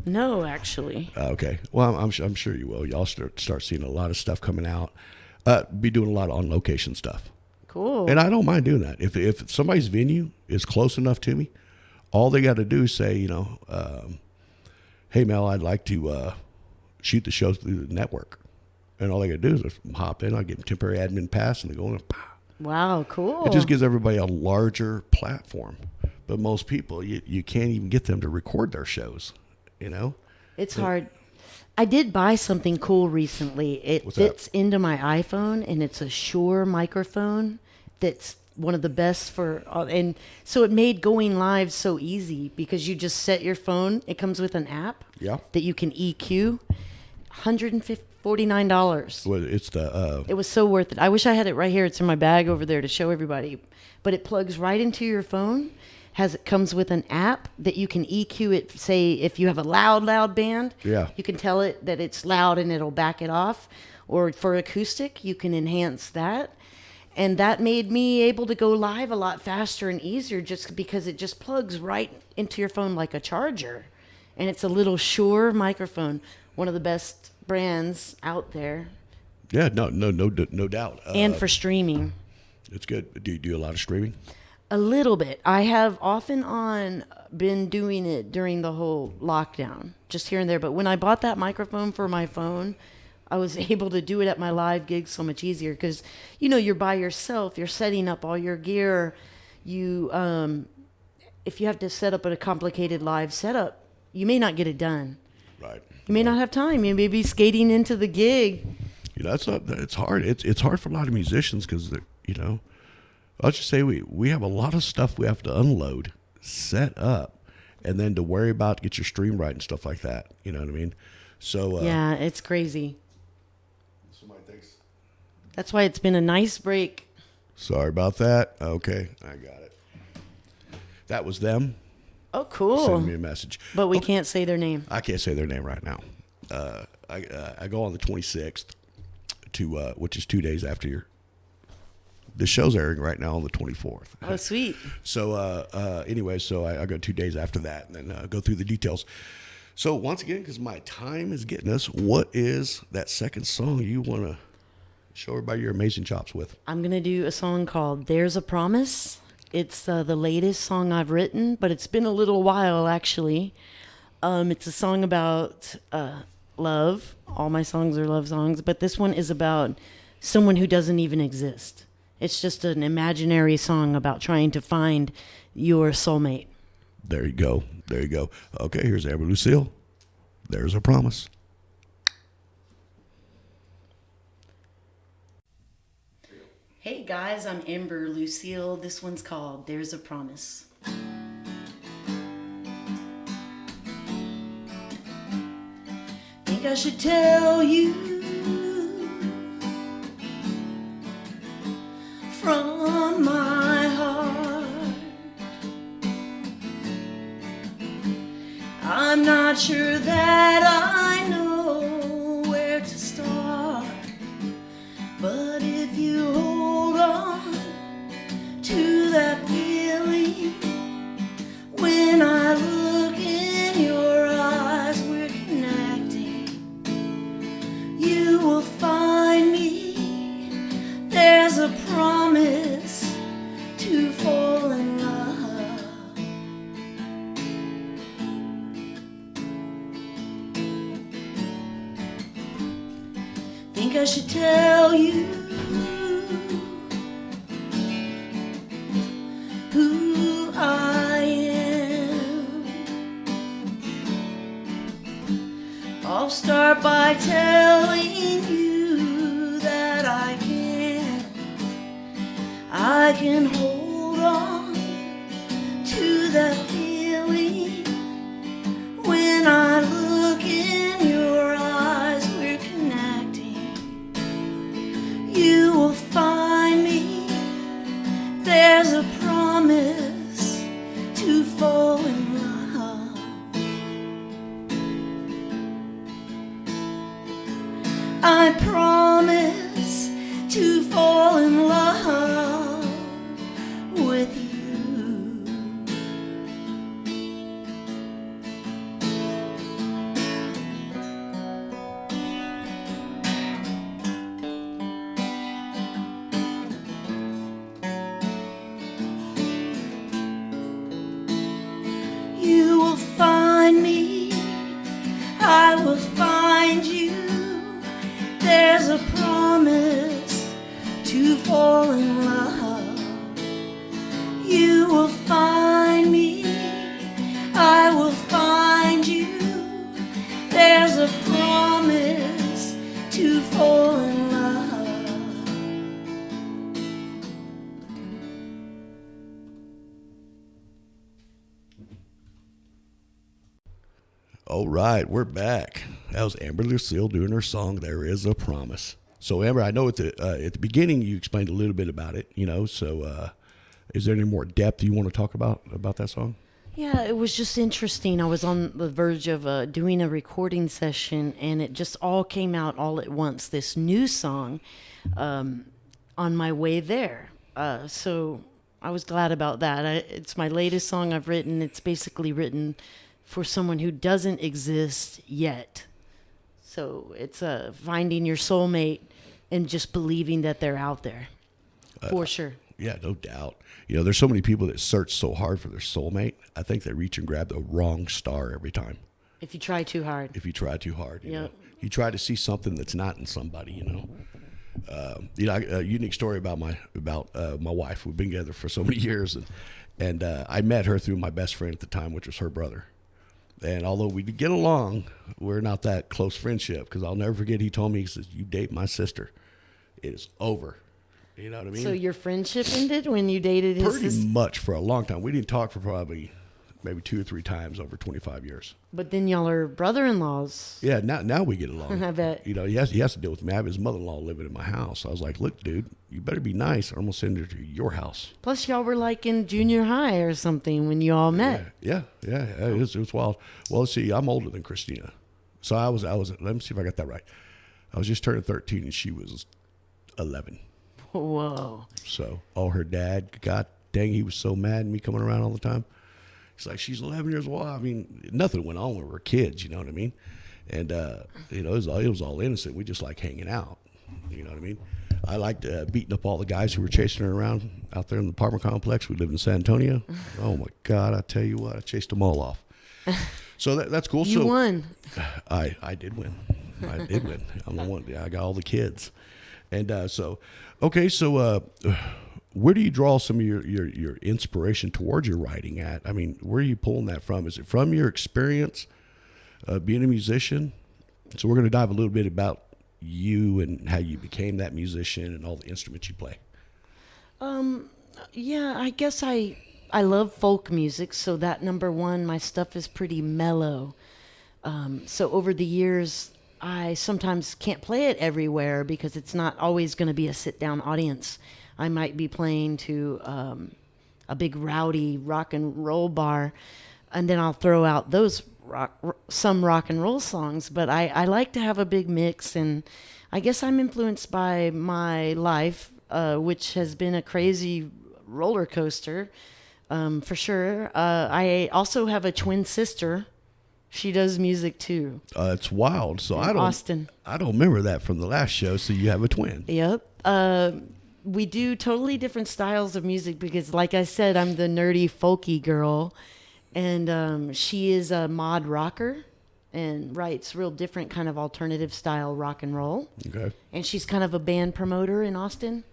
No, actually. Okay. Well, I'm sure you will. Y'all start seeing a lot of stuff coming out. Be doing a lot of on location stuff. Cool. And I don't mind doing that. If somebody's venue is close enough to me, all they got to do is say, hey Mel, I'd like to shoot the shows through the network, and all they got to do is just hop in. I give them temporary admin pass, and they go in. And, pow. Wow, cool. It just gives everybody a larger platform. But most people, you can't even get them to record their shows. It's hard. I did buy something cool recently. It fits into my iPhone, and it's a Shure microphone that's one of the best for, and so it made going live so easy because you just set your phone. It comes with an app that you can EQ. $149. Well, it's the. It was so worth it. I wish I had it right here. It's in my bag over there to show everybody. But it plugs right into your phone. It comes with an app that you can EQ it. Say if you have a loud band, you can tell it that it's loud and it'll back it off. Or for acoustic, you can enhance that. And that made me able to go live a lot faster and easier just because it just plugs right into your phone like a charger. And it's a little Shure microphone, one of the best brands out there. Yeah, no doubt. And for streaming. It's good. Do you do a lot of streaming? A little bit. I have off and on been doing it during the whole lockdown, just here and there. But when I bought that microphone for my phone, I was able to do it at my live gigs so much easier because, you're by yourself. You're setting up all your gear. You, if you have to set up a complicated live setup, you may not get it done. Right. You may not have time. You may be skating into the gig. It's hard. It's hard for a lot of musicians because, I'll just say we have a lot of stuff we have to unload, set up, and then to worry about to get your stream right and stuff like that. You know what I mean? So yeah, it's crazy. Somebody thinks. That's why it's been a nice break. Sorry about that. Okay, I got it. That was them. Oh, cool. Sending me a message. But we can't say their name. I can't say their name right now. I go on the 26th to which is 2 days after the show's airing right now on the 24th. Oh, sweet. So anyway, I go 2 days after that and then go through the details. So once again, because my time is getting us, what is that second song you want to show everybody your amazing chops with? I'm going to do a song called There's a Promise. It's the latest song I've written, but it's been a little while, actually. It's a song about love. All my songs are love songs, but this one is about someone who doesn't even exist. It's just an imaginary song about trying to find your soulmate. There you go. There you go. Okay, here's Amber Lucille. There's a promise. Hey guys, I'm Amber Lucille. This one's called There's a Promise. Think I should tell you from my heart. I'm not sure that I know where to start, but if you hold on to that feeling when I I should tell you who I am. I'll start by telling you that I can hold on to that feeling when I look in your eyes. We're connecting. You will find me. There's a promise to fall in love. I promise to fall in love with you. You will find me, I will find you. There's a promise to fall in love. You will find me, I will find you. There's a promise to fall in love. All right, we're back. That was Amber Lucille doing her song, There Is a Promise. So, Amber, I know at the beginning you explained a little bit about it, so is there any more depth you want to talk about that song? Yeah, it was just interesting. I was on the verge of doing a recording session, and it just all came out all at once, this new song, on my way there. So I was glad about that. It's my latest song I've written. It's basically written for someone who doesn't exist yet. So it's finding your soulmate and just believing that they're out there, for sure. Yeah, no doubt. There's so many people that search so hard for their soulmate. I think they reach and grab the wrong star every time. If you try too hard. If you try too hard, Yep. You try to see something that's not in somebody. A unique story about my wife. We've been together for so many years, and I met her through my best friend at the time, which was her brother. And although we did get along, we're not that close friendship, because I'll never forget, he told me, he says, "You date my sister, it is over." You know what I mean? So your friendship ended when you dated his Pretty sister? much for a long time. We didn't talk for probably maybe 2 or 3 times over 25 years. But then y'all are brother-in-laws. Yeah, now we get along. I bet. He has to deal with me. I have his mother-in-law living in my house. I was like, "Look, dude, you better be nice, or I'm going to send her to your house." Plus, y'all were like in junior high or something when you all met. Yeah. It was wild. Well, let's see, I'm older than Christina. So I was, let me see if I got that right. I was just turning 13 and she was 11. Whoa. So, her dad, God dang, he was so mad at me coming around all the time. He's like, "She's 11 years old." I mean, nothing went on when we were kids, you know what I mean? And, it was all innocent. We just like hanging out, you know what I mean? I liked beating up all the guys who were chasing her around out there in the apartment complex. We lived in San Antonio. Oh, my God, I tell you what, I chased them all off. So that's cool. You won. I did win. I did win. I'm the one. I got all the kids. And okay, so where do you draw some of your inspiration towards your writing at? I mean, where are you pulling that from? Is it from your experience being a musician? So we're going to dive a little bit about you and how you became that musician and all the instruments you play. Yeah, I guess I love folk music, so that number one, my stuff is pretty mellow. So over the years, I sometimes can't play it everywhere because it's not always going to be a sit-down audience. I might be playing to a big rowdy rock and roll bar, and then I'll throw out those some rock and roll songs. But I like to have a big mix, and I guess I'm influenced by my life, which has been a crazy roller coaster, for sure. I also have a twin sister. She does music too. It's wild. So Austin. I don't remember that from the last show. So you have a twin. Yep. We do totally different styles of music because, like I said, I'm the nerdy folky girl, and she is a mod rocker, and writes real different kind of alternative style rock and roll. Okay. And she's kind of a band promoter in Austin.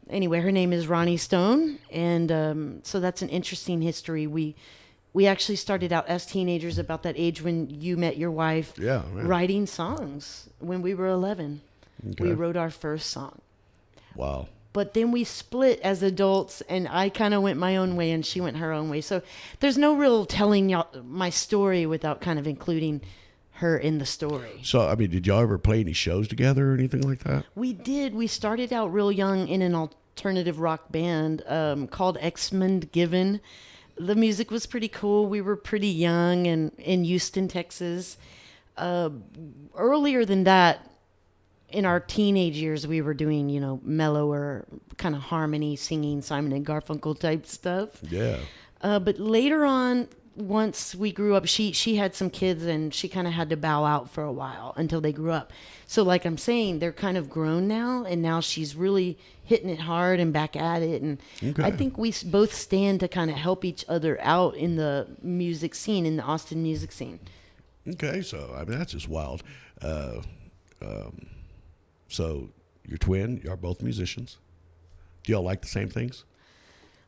Anyway, her name is Ronnie Stone, and so that's an interesting history. We actually started out as teenagers, about that age when you met your wife, Yeah, man. writing songs when we were 11. Okay. We wrote our first song. Wow. But then we split as adults, and I kind of went my own way, and she went her own way. So there's no real telling y'all my story without kind of including her in the story. So, I mean, did y'all ever play any shows together or anything like that? We did. We started out real young in an alternative rock band called X-Men Given. The music was pretty cool. We were pretty young and in Houston, Texas. Earlier than that, in our teenage years, we were doing, mellower kind of harmony, singing Simon and Garfunkel type stuff. Yeah. But later on, once we grew up, she had some kids, and she kind of had to bow out for a while until they grew up. So like I'm saying, they're kind of grown now, and now she's really hitting it hard and back at it. And Okay. I think we both stand to kind of help each other out in the music scene, in the Austin music scene. Okay, so, I mean, that's just wild. So, your twin, y'all both musicians. Do y'all like the same things?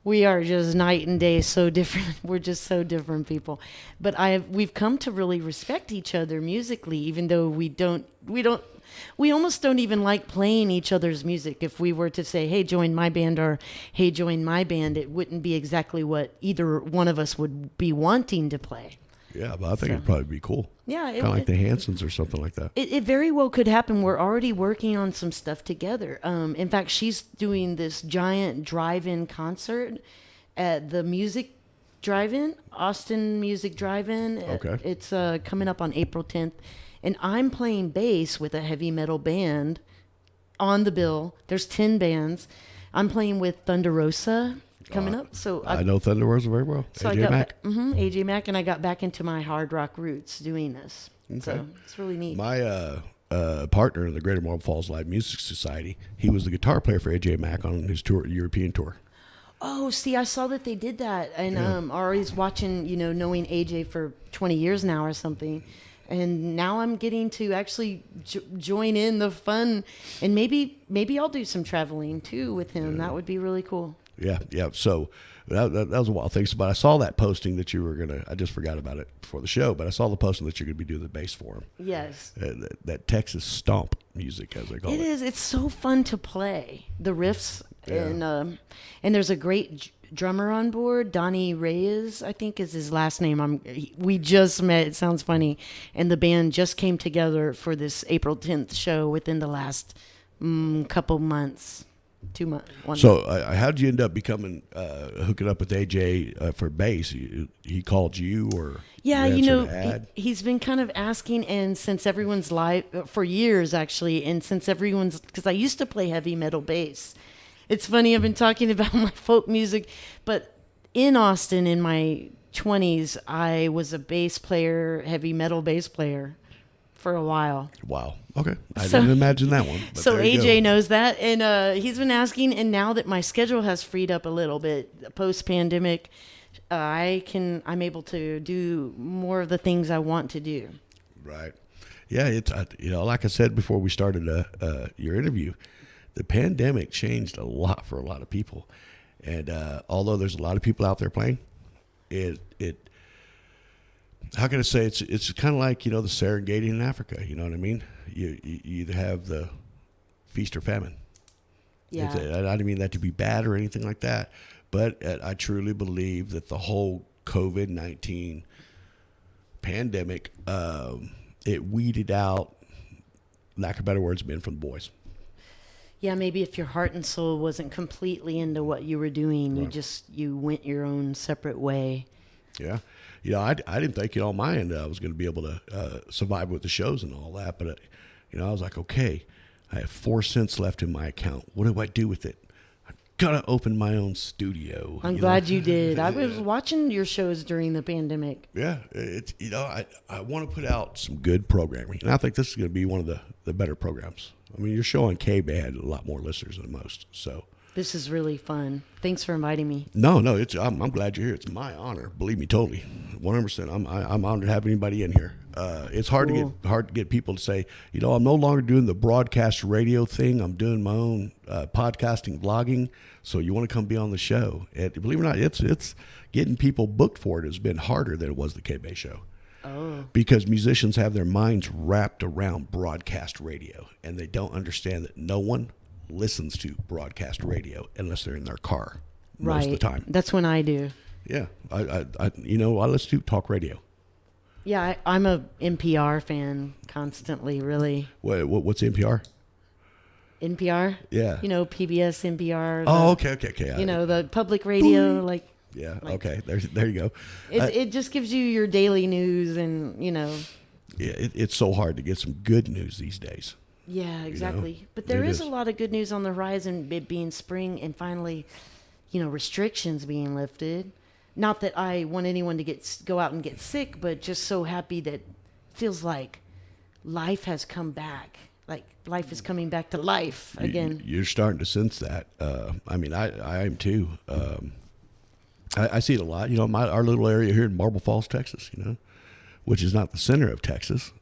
We are just night and day, so different. We're just so different people. But we've come to really respect each other musically, even though we almost don't even like playing each other's music. If we were to say, hey, join my band, or hey, join my band, it wouldn't be exactly what either one of us would be wanting to play. Yeah, but I think it'd probably be cool. Yeah. Kind of like the Hansons or something like that. It very well could happen. We're already working on some stuff together. In fact, she's doing this giant drive-in concert at the Music Drive-In, Austin Music Drive-In. Okay. It's coming up on April 10th. And I'm playing bass with a heavy metal band on the bill. There's 10 bands. I'm playing with Thunder Rosa coming up. So I know Thunder Rosa very well. So AJ Mack. AJ Mack, and I got back into my hard rock roots doing this. Okay. So it's really neat. My partner in the Greater Marble Falls Live Music Society, he was the guitar player for AJ Mack on his European tour. Oh, see, I saw that they did that, and always watching, knowing AJ for 20 years now or something, and now I'm getting to actually join in the fun, and maybe I'll do some traveling too with him. Yeah. That would be really cool. Yeah. So that was a wild thing. But I saw that posting that you were gonna. I just forgot about it before the show, but I saw the posting that you're gonna be doing the bass for him. Yes. That Texas stomp music, as they call it. It is. It's so fun to play the riffs, Yeah. and there's a great drummer on board, Donnie Reyes, I think is his last name. We just met. It sounds funny, and the band just came together for this April 10th show within the last couple months. 2 months. So how did you end up becoming hooking up with AJ for bass? He called you, or yeah, ad? He's been kind of asking, and since everyone's live for years actually, and since everyone's, because I used to play heavy metal bass. It's funny, I've been talking about my folk music, but in Austin in my 20s, I was a bass player, heavy metal bass player for a while. Wow. Okay. I didn't imagine that one. But so AJ go. knows that, and he's been asking, and now that my schedule has freed up a little bit post-pandemic, I'm able to do more of the things I want to do. Right. Yeah, it's like I said before we started your interview, the pandemic changed a lot for a lot of people. And although there's a lot of people out there playing, it how can I say, it's kind of like, the Serengeti in Africa, you know what I mean? You either have the feast or famine. Yeah. I didn't mean that to be bad or anything like that, but I truly believe that the whole COVID-19 pandemic, it weeded out, lack of better words, men from the boys. Yeah, maybe if your heart and soul wasn't completely into what you were doing, right. you went your own separate way. Yeah. I didn't think, on my end I was going to be able to survive with the shows and all that. But, I was like, okay, I have 4 cents left in my account. What do I do with it? I got to open my own studio. I'm glad you did. I was watching your shows during the pandemic. Yeah. I want to put out some good programming. And I think this is going to be one of the better programs. I mean, your show on K-Band had a lot more listeners than most. So This is really fun. Thanks for inviting me. No, I'm glad you're here. It's my honor. Believe me, totally, 100%. I'm honored to have anybody in here. It's hard to get people to say, I'm no longer doing the broadcast radio thing. I'm doing my own podcasting, vlogging. So you want to come be on the show? And believe it or not, it's getting people booked for it has been harder than it was the K-Bay show. Oh. Because musicians have their minds wrapped around broadcast radio, and they don't understand that no one listens to broadcast radio unless they're in their car most of the time. That's when I do. Yeah, I listen to talk radio. Yeah, I'm a NPR fan constantly. Really. What's NPR? NPR. Yeah. PBS, NPR. Okay. The public radio, like. Yeah. Okay. There you go. It just gives you your daily news, and Yeah, it's so hard to get some good news these days. Yeah, exactly. But there is a lot of good news on the horizon, it being spring and finally, restrictions being lifted. Not that I want anyone to go out and get sick, but just so happy that it feels like life has come back. Like life is coming back to life again. You're starting to sense that. I am too. I see it a lot. Our little area here in Marble Falls, Texas, which is not the center of Texas,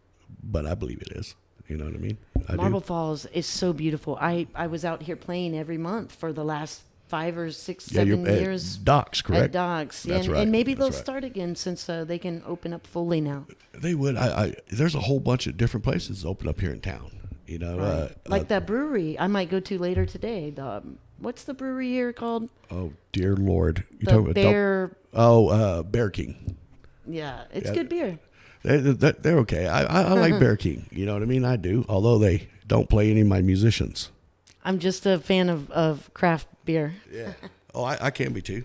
but I believe it is. You know what I mean? Marble Falls is so beautiful. I was out here playing every month for the last 5 or 6, 7 years. At Docks, correct? At Docks. That's right. And maybe they'll That's right. start again since they can open up fully now. They would. There's a whole bunch of different places open up here in town. Right. Like that brewery I might go to later today. What's the brewery here called? Oh, dear Lord. Bear King. Yeah, it's good beer. They're okay. I like Bear King. You know what I mean? I do. Although they don't play any of my musicians. I'm just a fan of craft beer. Yeah. Oh, I can be too.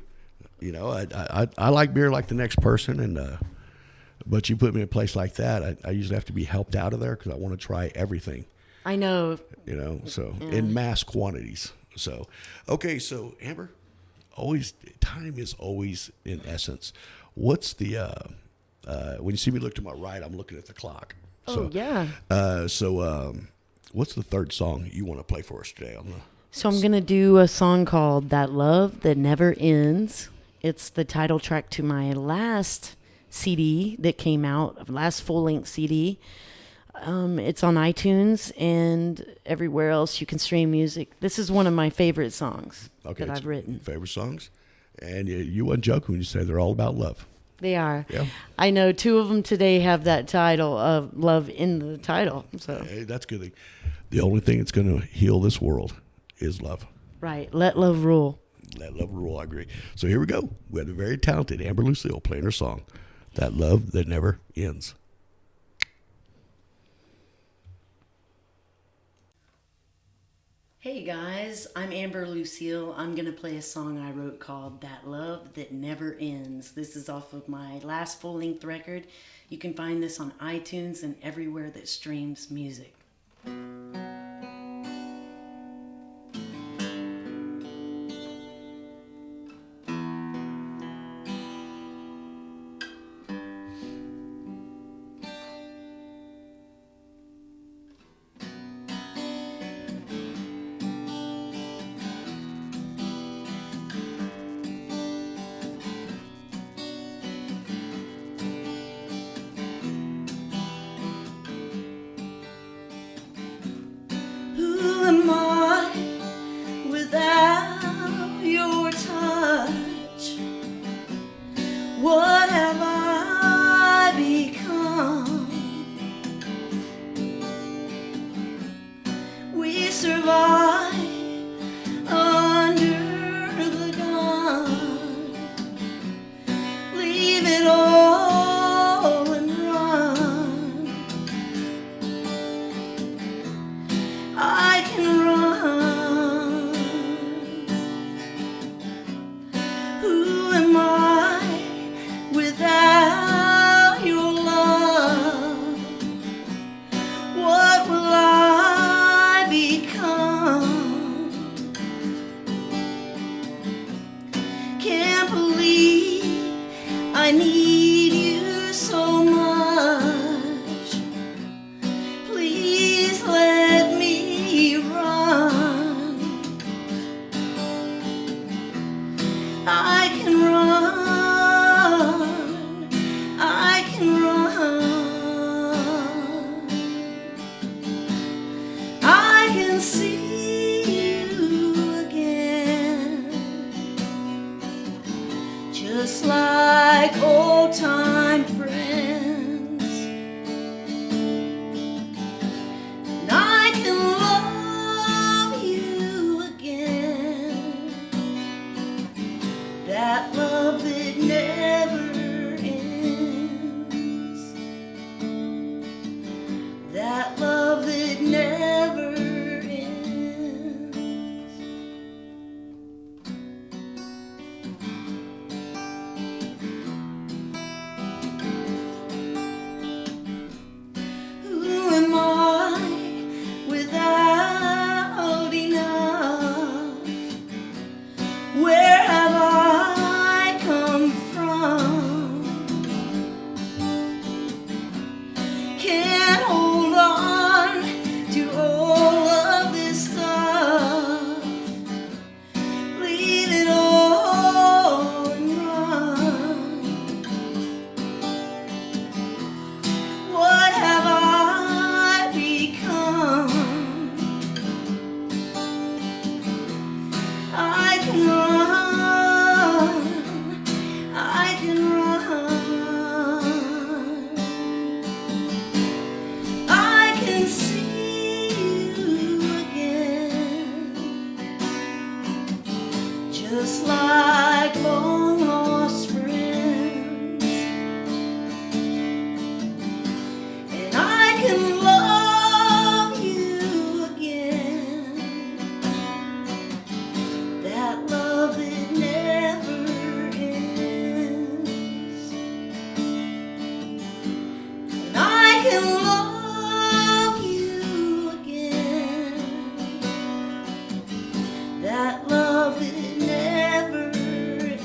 I like beer like the next person, but you put me in a place like that, I usually have to be helped out of there because I want to try everything. I know. In mass quantities. So, okay, so Amber, time is always in essence. What's the when you see me look to my right, I'm looking at the clock. Yeah. What's the third song you want to play for us today? So I'm going to do a song called That Love That Never Ends. It's the title track to my last CD that came out, last full-length CD. It's on iTunes and everywhere else you can stream music. This is one of my favorite songs that I've written. Favorite songs? And you weren't joking when you say they're all about love. They are. Yeah. I know 2 of them today have that title of love in the title. So hey, that's good. The only thing that's going to heal this world is love. Right. Let love rule. Let love rule. I agree. So here we go. We have the very talented Amber Lucille playing her song, That Love That Never Ends. Hey guys, I'm Amber Lucille. I'm going to play a song I wrote called That Love That Never Ends. This is off of my last full-length record. You can find this on iTunes and everywhere that streams music. Who am I without your touch? What have I become? We survive under the gun. Leave it all and run. I can run. Who am I without your love? What will I become? Can't believe I need you so much. Please let me run. just like old time friends. And I can love you again, that love that never ends, that love that never ends. Who am I without enough? Where have I come from? Can't hold on to all of this stuff. Leave it all and run. What have I become? I can run, I can run, I can see you again, just like long lost friends. And I can love you again, that love that never ends. And I can love you again, that love that never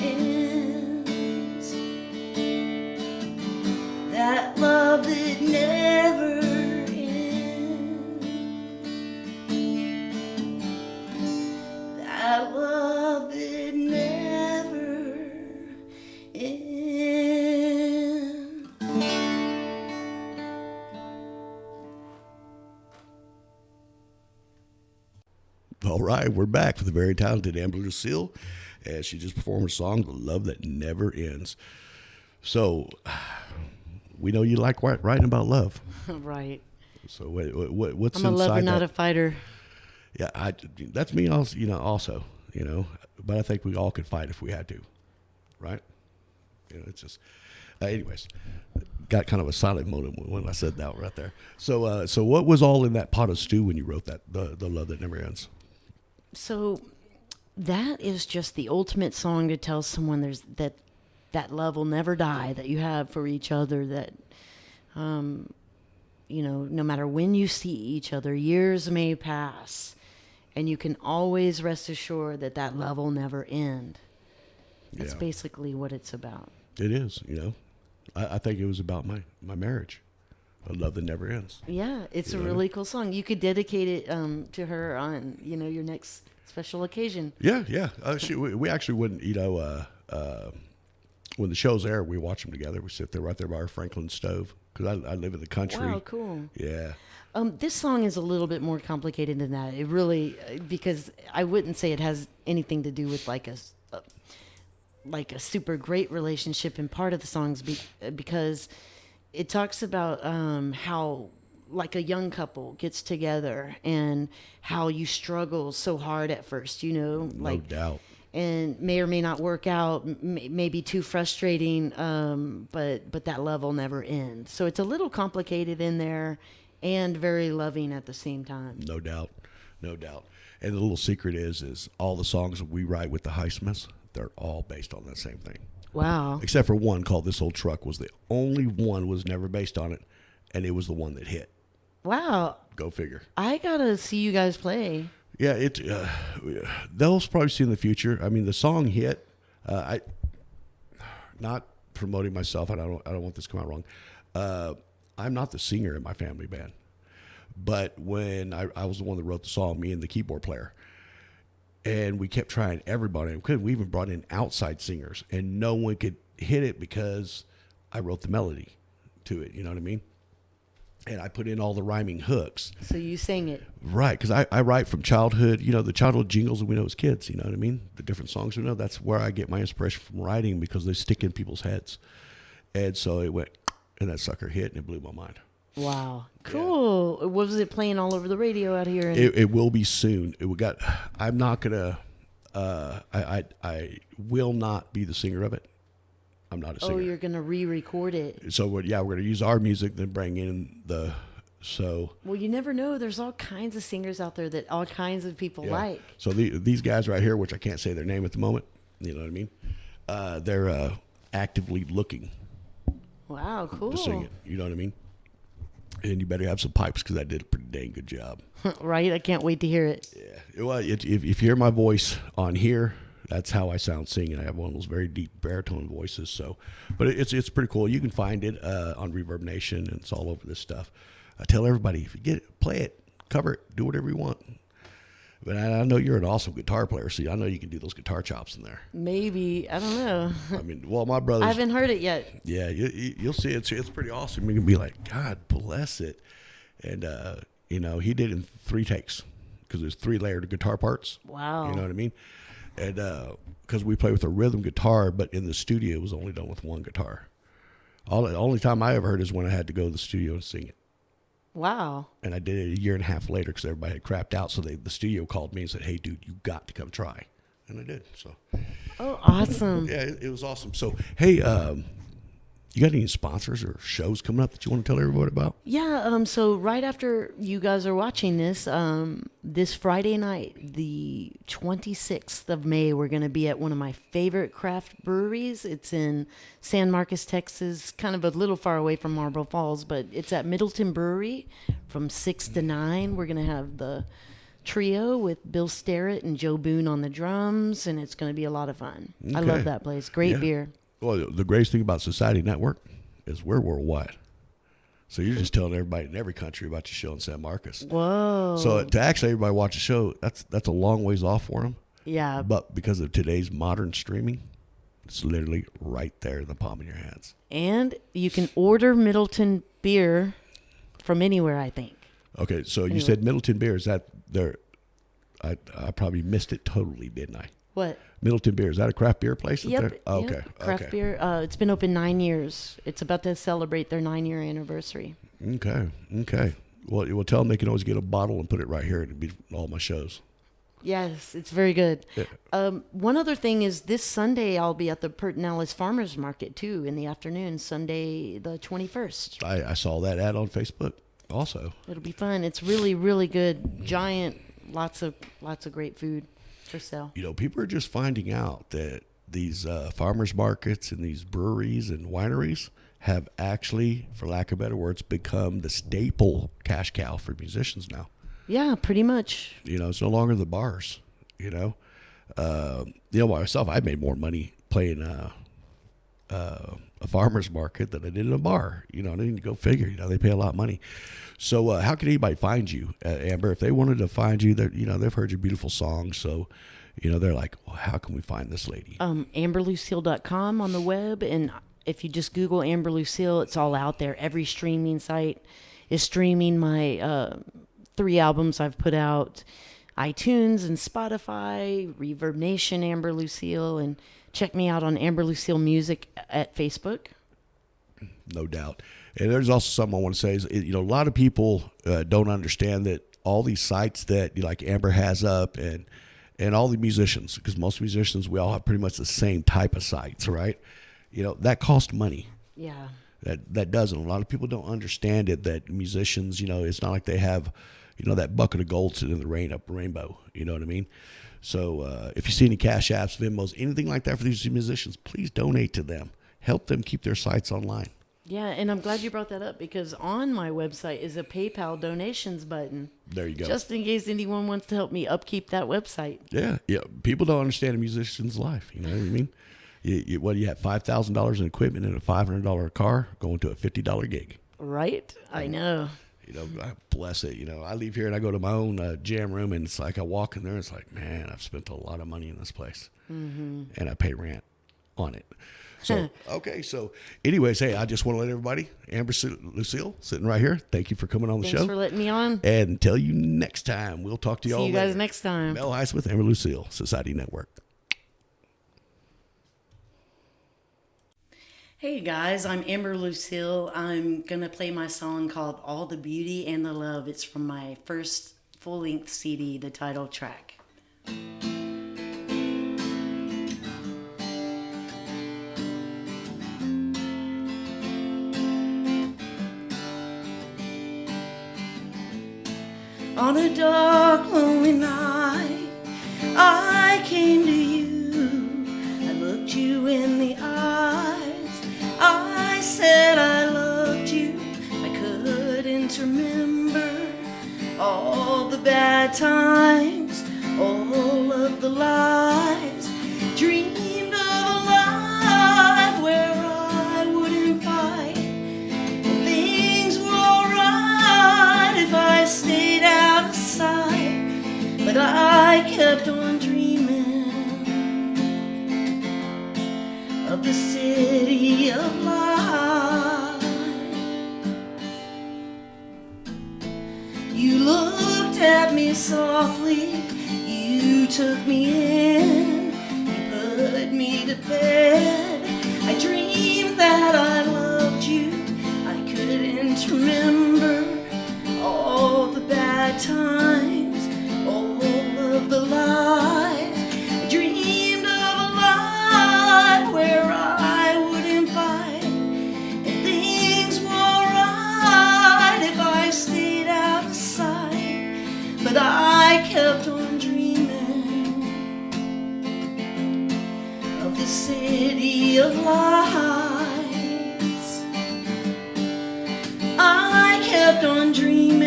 ends, that love that never ends, that love that never ends. All right, we're back for the very talented Amber Lucille, as she just performed her song, "The Love That Never Ends." So, we know you like writing about love. Right. So, what's I'm a inside lover, not that? a fighter. Yeah, that's me also. But I think we all could fight if we had to, right? It's just. Anyways, got kind of a silent moment when I said that right there. So what was all in that pot of stew when you wrote that, the Love That Never Ends? So that is just the ultimate song to tell someone that love will never die that you have for each other, that no matter when you see each other, years may pass, and you can always rest assured that love will never end. That's basically what it's about. It is, I think it was about my marriage, a love that never ends. Yeah, it's a really cool song. You could dedicate it to her on, your next special occasion. Yeah. We actually wouldn't, when the shows air, we watch them together. We sit there right there by our Franklin stove, because I live in the country. Wow, cool. Yeah. This song is a little bit more complicated than that. It really, because I wouldn't say it has anything to do with like a super great relationship in part of the songs, because it talks about how like a young couple gets together and how you struggle so hard at first, No doubt. and may or may not work out, may be too frustrating, but that love will never end. So it's a little complicated in there and very loving at the same time. No doubt. And the little secret is all the songs that we write with the Highsmiths, they're all based on that same thing. Wow. Except for one called "This Old Truck" was the only one was never based on it, and it was the one that hit. Wow. Go figure. I gotta see you guys play. Yeah, they'll probably see in the future. I mean, the song hit. I not promoting myself. I don't want this to come out wrong. I'm not the singer in my family band, but when I was the one that wrote the song, me and the keyboard player, and we kept trying everybody. We even brought in outside singers, and no one could hit it because I wrote the melody to it. You know what I mean? and I put in all the rhyming hooks. So you sang it. Right, because I write from childhood, the childhood jingles that we know as kids, you know what I mean? The different songs we know, that's where I get my inspiration from writing because they stick in people's heads. And so it went, and that sucker hit, and it blew my mind. Wow. Cool. Yeah. Was it playing all over the radio out here? It will be soon. I'm not going to, I will not be the singer of it. I'm not a singer. Oh, you're going to re-record it. So, we're going to use our music, then bring in Well, you never know. There's all kinds of singers out there that all kinds of people like. So these guys right here, which I can't say their name at the moment, you know what I mean? They're actively looking. Wow, cool. To sing it, you know what I mean? And you better have some pipes because I did a pretty dang good job. Right? I can't wait to hear it. Yeah. Well, if you hear my voice on here, that's how I sound singing. I have one of those very deep baritone voices. So, but it's pretty cool. You can find it on Reverb Nation, and it's all over this stuff. I tell everybody, if you get it, play it, cover it, do whatever you want. But I know you're an awesome guitar player, so I know you can do those guitar chops in there. Maybe. I don't know. I mean, well, my brother. I haven't heard it yet. Yeah, you'll see it. It's pretty awesome. You can be like, God bless it. And, he did it in 3 takes because there's 3 layered guitar parts. Wow. You know what I mean? And because we play with a rhythm guitar, but in the studio it was only done with 1 guitar. The only time I ever heard is when I had to go to the studio and sing it. Wow. And I did it a year and a half later because everybody had crapped out. So the studio called me and said, hey, dude, you got to come try. And I did. So. Oh, awesome. Yeah, it was awesome. So, hey, you got any sponsors or shows coming up that you want to tell everybody about? Yeah. So right after you guys are watching this, this Friday night, the 26th of May, we're going to be at one of my favorite craft breweries. It's in San Marcos, Texas, kind of a little far away from Marble Falls, but it's at Middleton Brewery from 6 to 9. We're going to have the trio with Bill Starrett and Joe Boone on the drums, and it's going to be a lot of fun. Okay. I love that place. Great beer. Well, the greatest thing about Society Network is we're worldwide. So you're just telling everybody in every country about your show in San Marcos. Whoa. So to actually everybody watch a show, that's a long ways off for them. Yeah. But because of today's modern streaming, it's literally right there in the palm of your hands. And you can order Middleton beer from anywhere, I think. Okay, so you said Middleton beer. Is that there? I probably missed it totally, didn't I? What? Middleton Beer. Is that a craft beer place? Yep. There? Oh, okay. Yep. Craft beer. It's been open 9 years. It's about to celebrate their 9-year anniversary. Okay. Well, tell them they can always get a bottle and put it right here. It'll be all my shows. Yes, it's very good. Yeah. One other thing is this Sunday I'll be at the Pertinellis Farmers Market too in the afternoon, Sunday the 21st. I saw that ad on Facebook also. It'll be fun. It's really, really good. Giant, lots of great food for sale. People are just finding out that these farmers markets and these breweries and wineries have actually, for lack of better words, become the staple cash cow for musicians now. Yeah, pretty much. It's no longer the bars. Myself, I made more money playing a farmer's market than I did in a bar. I didn't go figure. They pay a lot of money. So how can anybody find you, Amber? If they wanted to find you, they've heard your beautiful songs. So, they're like, well, how can we find this lady? AmberLucille.com on the web. And if you just Google Amber Lucille, it's all out there. Every streaming site is streaming my 3 albums I've put out. iTunes and Spotify, Reverb Nation, Amber Lucille, and check me out on Amber Lucille Music at Facebook. No doubt. And there's also something I want to say is, a lot of people don't understand that all these sites that like Amber has up and all the musicians, because most musicians, we all have pretty much the same type of sites, right? That costs money. Yeah. That doesn't. A lot of people don't understand it, that musicians, it's not like they have, that bucket of gold sitting in the rainbow. You know what I mean? So if you see any Cash Apps, Venmos, anything like that for these musicians, please donate to them. Help them keep their sites online. Yeah, and I'm glad you brought that up because on my website is a PayPal donations button. There you go. Just in case anyone wants to help me upkeep that website. Yeah. People don't understand a musician's life. You know what I mean? You have $5,000 in equipment and a $500 car going to a $50 gig. Right? I know. I bless it. I leave here and I go to my own jam room, and it's like I walk in there and it's like, man, I've spent a lot of money in this place. Mm-hmm. And I pay rent. on it. So, okay. So, anyways, hey, I just want to let everybody, Amber, Lucille, sitting right here, thank you for coming on the show. Thanks for letting me on. And until you next time, we'll talk to you all See you later. guys next time. Mel Highsmith, Amber Lucille, Society Network. Hey guys, I'm Amber Lucille. I'm going to play my song called All the Beauty and the Love. It's from my first full-length CD, the title track. On a dark, lonely night, I came to you. I looked you in the eyes. I said I loved you. I couldn't remember all the bad times, all of the lies. Dreamed of a life where I wouldn't fight. Things were alright if I stayed out of sight, but I kept on dreaming of the city of light. You looked at me softly, you took me in, you put me to bed. I dreamed that I loved you, I couldn't remember all the bad times, all of the lies. I dreamed of a life where I wouldn't fight, and things were alright if I stayed out of sight, but I kept on dreaming of the city of lights. I kept on dreaming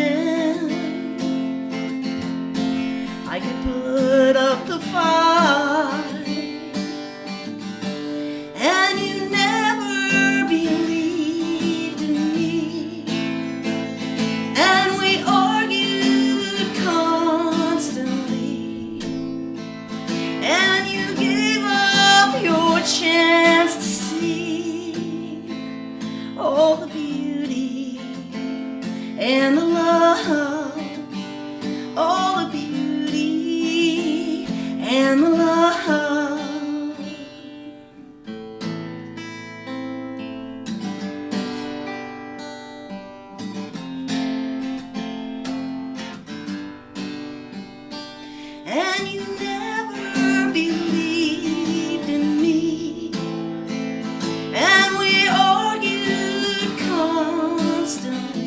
I could put up the fight, and you never believed in me, and we argued constantly, and you gave up your chance to see all the beauty and the love, all the beauty and the love. And you never believed in me, and we argued constantly,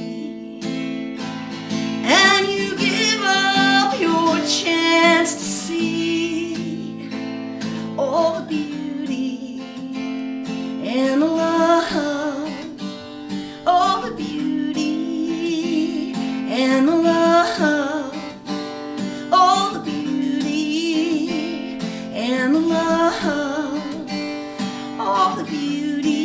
and you gave up your chance to see all the beauty and the love, all the beauty and the love, all the beauty and the love, all the beauty